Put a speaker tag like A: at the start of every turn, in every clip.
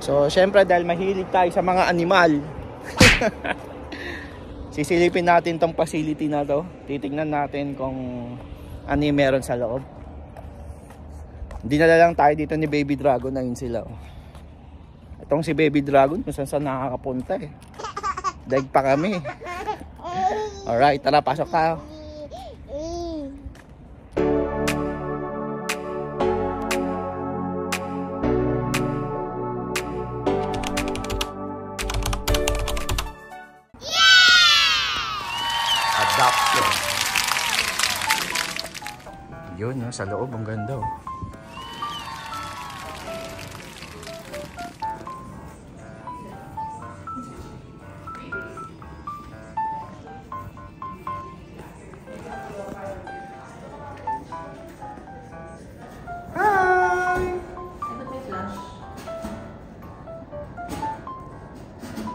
A: So, syempre dahil mahilig tayo sa mga animal, sisilipin natin tong facility na to. Titignan natin kung ano yung meron sa loob. Dinala lang tayo dito ni Baby Dragon, ayun sila. Itong si Baby Dragon, kung saan nakakapunta eh. Daig pa kami. Alright, tara, pasok tayo. Adoption. Yun, no, sa loob, ang ganda.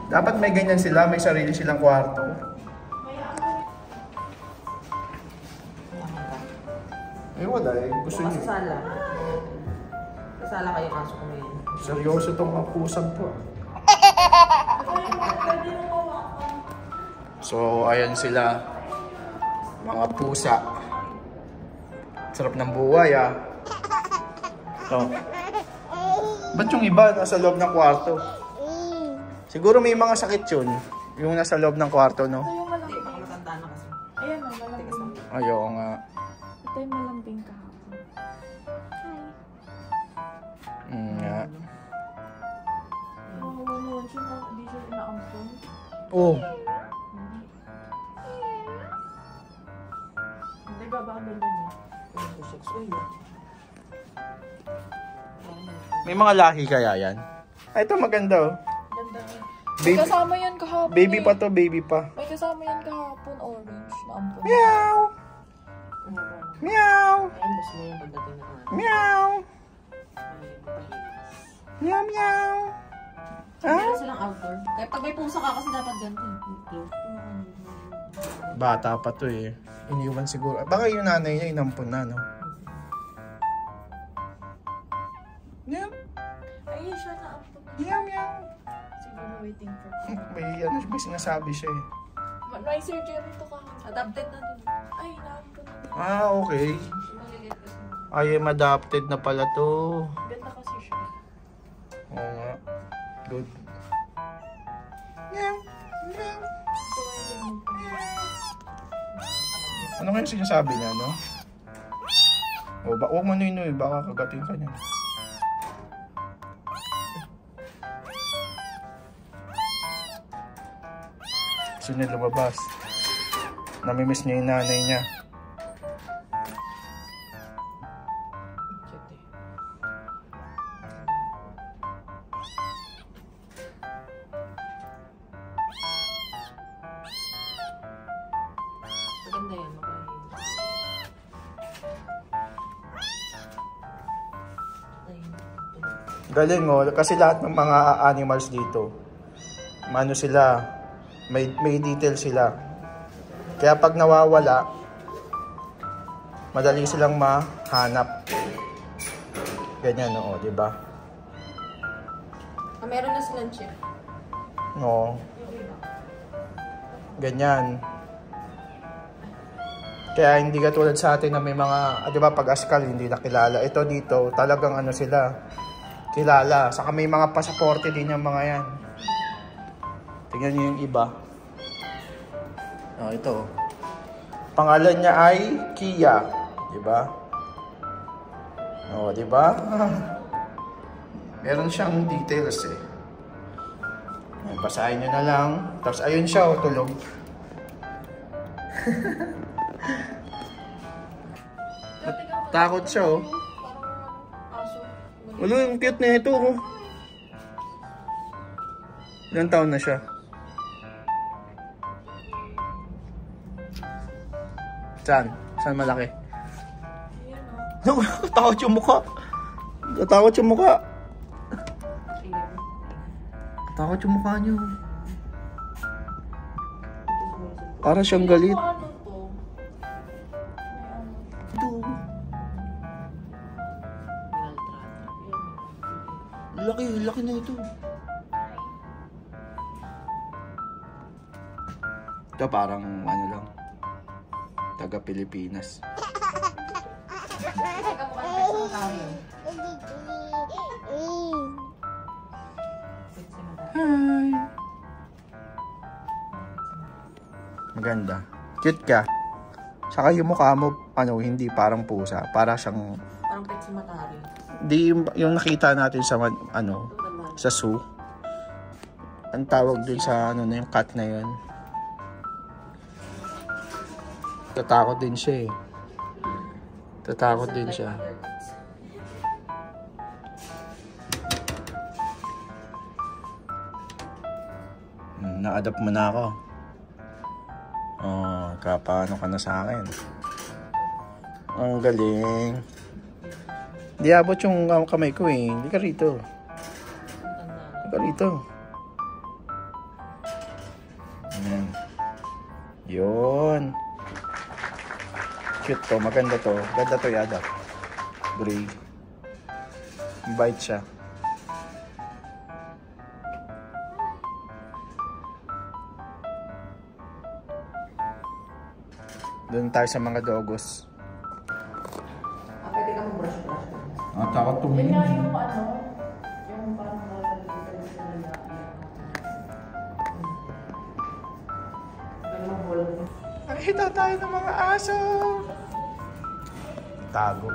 A: Dapat may ganyan sila, may sarili silang kwarto. Eh wala eh, gusto niyo.
B: Kasala. Kasala kayo kaso ko ngayon.
A: Seryoso tong mga pusang to. So ayan sila, mga pusa. Sarap ng buhay ah. Oh. Ba't yung iba nasa loob ng kwarto? Siguro may mga sakit yun, yung nasa loob ng kwarto, no?
C: Ito yung malambing.
B: Baka matanda na kasi.
C: Ayan o, malambing.
A: Ayaw nga.
C: Ito yung malambing kahapon.
A: Nga.
C: Naman siya na, di siya inaampon.
A: Oh.
C: Hindi ka ba ang ganda niya?
A: May mga lahi kaya yan? Ah, ito maganda oh.
C: Ganda niya.
A: Baby,
C: May kasama yan kahapon.
A: baby
C: eh.
A: pa to, baby pa.
C: May kasama yan kahapon, orange na ampon.
A: Meow! Meow!
B: Ayun, mas mo yung pagdating na naman.
A: Meow!
B: Ay, papahigas.
A: Meow, meow!
B: Meron silang outdoor. Kaya pag may pusa ka kasi dapat ganito.
A: Bata pa to eh. Iniwan siguro. Baka yung nanay niya inampun na, no? Meow!
C: Ayun siya na ampon.
A: Meow, meow!
C: Siguro waiting for
A: May sinasabi siya eh.
C: May surgery to kahapon. Adapted na dun. Ay, naampon na dun.
A: Ah, okay. Ay, adopted na pala to.
C: Ganda kasi siya.
A: Oo nga. Good. Meow! Meow!
C: Ito nga yung
A: Ano kaya sinasabi niya, no? O, huwag mo nuy-nuy, baka kagatin ka niya. Gusto niya lumabas. Namimiss niya yung nanay niya.
B: Maganda yan, mapahigas.
A: Galing oh, kasi lahat ng mga animals dito, ano sila, may detail sila. Kaya pag nawawala, madali silang mahanap. Ganyan oo, di ba?
B: Ah, meron na silang chip.
A: No. Ganyan. Kaya hindi katulad sa atin na may mga, di ba, pag askal hindi nakilala. Ito dito, talagang ano sila, kilala. Saka may mga pasaporte din yung mga yan. Tingnan niyo yung iba. Oh, ito. Pangalan niya ay Kia, di ba? Oh, di ba? Meron siyang details eh. Ayan, basahin niyo na lang. Tapos ayun siya, oh, tulog. Takot siya, oh. Wala, yung cute na ito, oh. Ilang taon na siya? Saan? Saan malaki? Takot yung mukha. Takot yung mukha. Takot yung mukha niyo. Para siyang galit. Laki laki na ito. Ito parang ano lang. Taga Pilipinas.
B: Teka mo kayo sa tayo.
A: Hi! Maganda. Cute ka. Saka yung mukha mo, ano, hindi parang pusa. Para siyang...
B: Parang pet si Matari.
A: Di yung nakita natin sa, ano, sa zoo. Ang tawag dun sa, ano na yung cat na yun. Tatakot din siya eh. Tatakot din siya. Na-adapt mo na ako. Oh, kapaano ka na sa akin. Ang galing. Hindi abot yung kamay ko eh. Hindi ka rito. Hindi ka rito. Ayan. Yun. Cute to. Maganda to. Ganda to i-adapt. Gray. Bite siya. Doon tayo sa mga dogos.
B: Pwede ka mag-brush.
A: Takot tumingin.
B: Yung ano, yung parang nakalimutan sa lalaki.
A: Nakita tayo ng mga aso. Tago.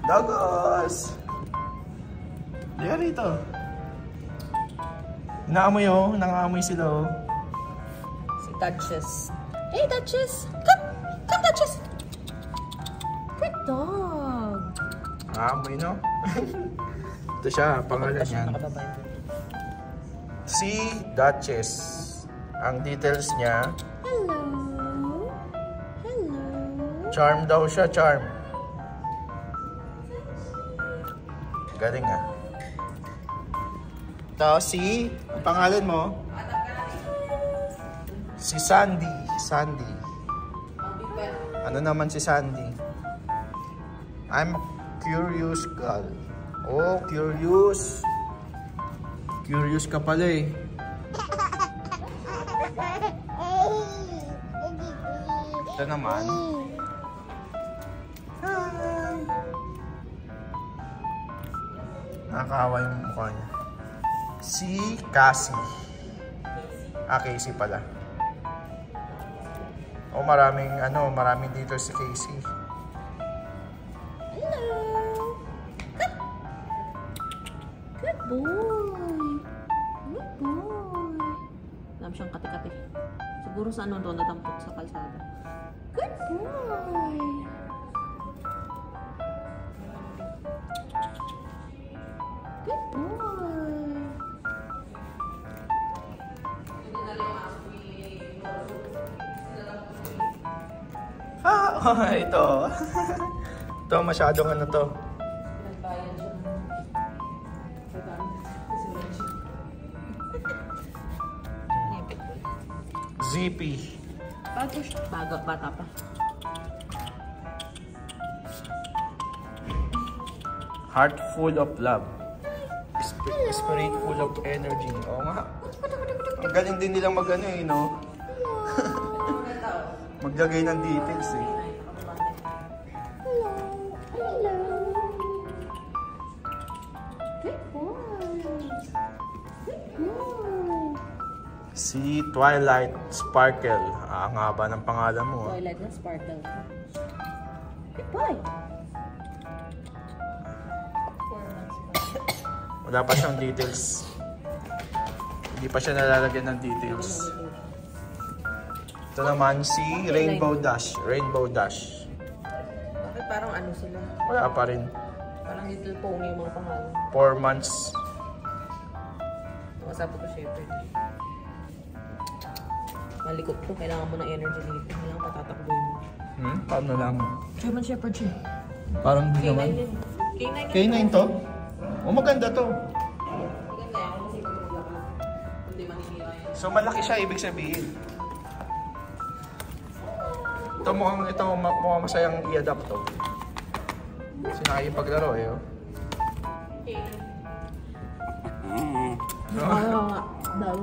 A: Dogos! Diyan rito. Naamoy oh. Nangamoy sila oh.
B: Si Duchess. Hey, Duchess! Come! Come, Duchess! Good dog!
A: Naamoy no? Ito siya. Pangalan niyan. Si Duchess. Ang details niya.
B: Hello! Hello!
A: Charm daw siya. Charm. Galing ah. Ito si... Ang pangalan mo? Si Sandy. Sandy. Ano naman si Sandy? I'm a curious girl. Oh, curious. Curious ka pala eh. Ito naman. Hi. Nakakawa yung mukha niya. Si Cassie. Casey pala. Oh, maraming dito si Casey.
B: Hello! Good boy! Good boy! Alam siyang kati-kati. Siguro sa ano doon nadampot sa kalsada. Good boy! Good boy!
A: Ito. Ito, masyadong ano to.
B: Nagbayan siya ng...
A: Zippy.
B: Bago siya. Bago, bata pa.
A: Heart full of love. Spirit full of energy. Oo nga. Ang galing din nilang mag-ano eh, no? Maglagay ng details eh. Si Twilight Sparkle. Ang haba ng pangalan mo.
B: Twilight na Sparkle. Good boy!
A: Wala pa siyang details. Hindi pa siya nalalagyan ng details. Ito naman si Rainbow Dash. Rainbow Dash.
B: Bakit parang ano sila?
A: Wala pa rin.
B: Parang Little Pony yung mga pangalan.
A: 4 months.
B: Masabi ko shepherd. Malikot to. Kailangan mo ng energy dito. Kailangan patatakbuhin mo.
A: Paano lang?
B: German shepherd siya.
A: Parang di
B: K9
A: naman.
B: yun. K9 yun.
A: K9 to? Oh, maganda to.
B: Maganda yan. Kasi matulak na. Hindi manihira yan.
A: So malaki siya, ibig sabihin. Ito mukhang masayang i-adapt to. Kasi nakaipaglaro eh. Oh. Si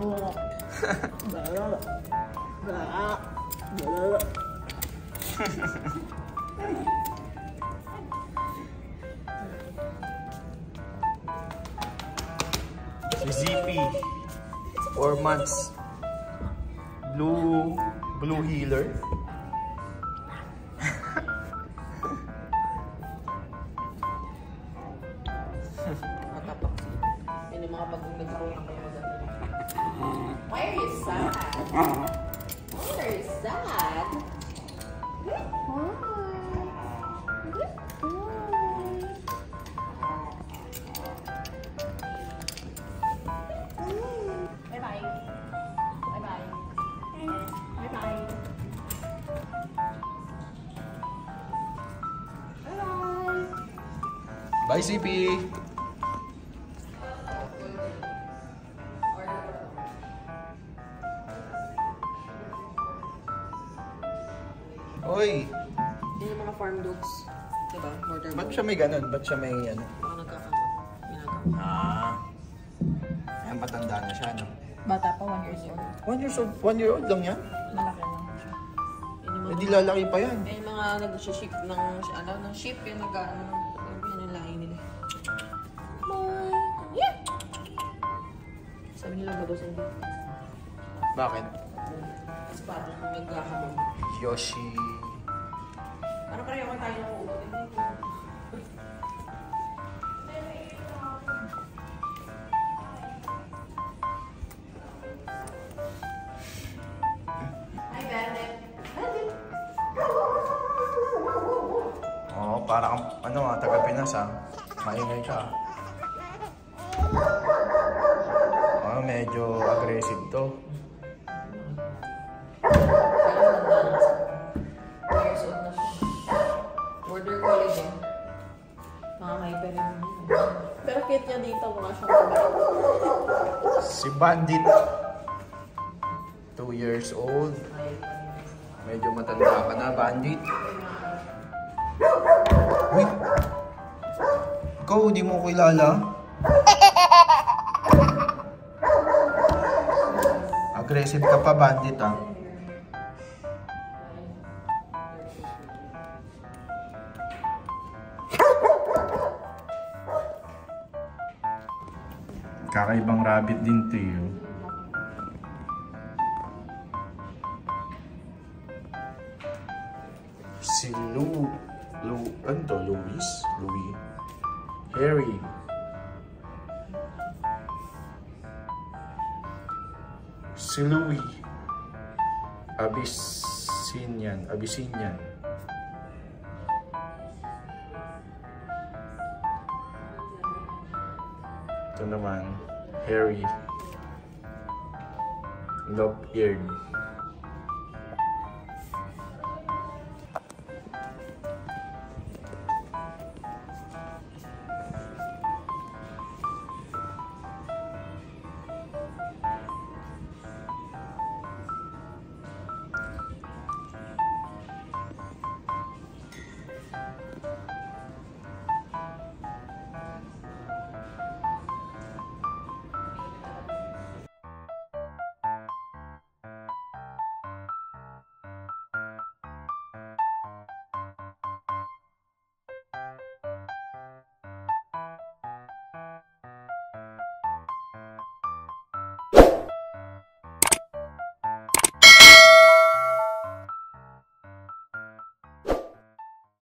A: Zippy. 4 months. Blue healer.
B: Matapak siya. Yan yung mga bagong nagkaroon ng kayo maganda. Why are you sad? Why are you sad? Good boy. Good boy. Bye-bye. Bye-bye. Bye-bye. Bye-bye.
A: Bye, Zippy. Oy,
B: Yan yung mga farm dogs. Diba? Border
A: ba't siya may ganun? Ba't siya may ano?
B: Baka nagkakano. Ginagawa.
A: Ayan, patanda na siya, no?
B: Bata pa, 1 years old.
A: 1 years old? 1 year old lang yan?
B: Malaki lang siya. Yan yung
A: Eh, di lalaki pa yan.
B: yan yung mga nag-ship ng ship. Yan nag-ano. Yan yung lahi nila. Boy! Yeah! Sabi nila babasan din.
A: Bakit?
B: Tapos parang nagkakamon.
A: Yoshi.
B: Parang pareho tayo ng utot. Hi, Bandit. Bandit.
A: Oo, parang ano taga Pinas maingay siya. Medyo aggressive to.
B: Years old na siya. Border collie din. Mga hyper yun. Pero cute niya dito. Mukha siyang kabait.
A: Si Bandit. 2 years old. Medyo matanda ka na, Bandit. Uy! Ikaw, di mo kilala? Aggressive ka pa, Bandit, ah. Kakaibang rabbit din to yun. Si ano to? Louis? Harry. Si Louis. Abyssinian. Ito naman, Harry. Lop-eared.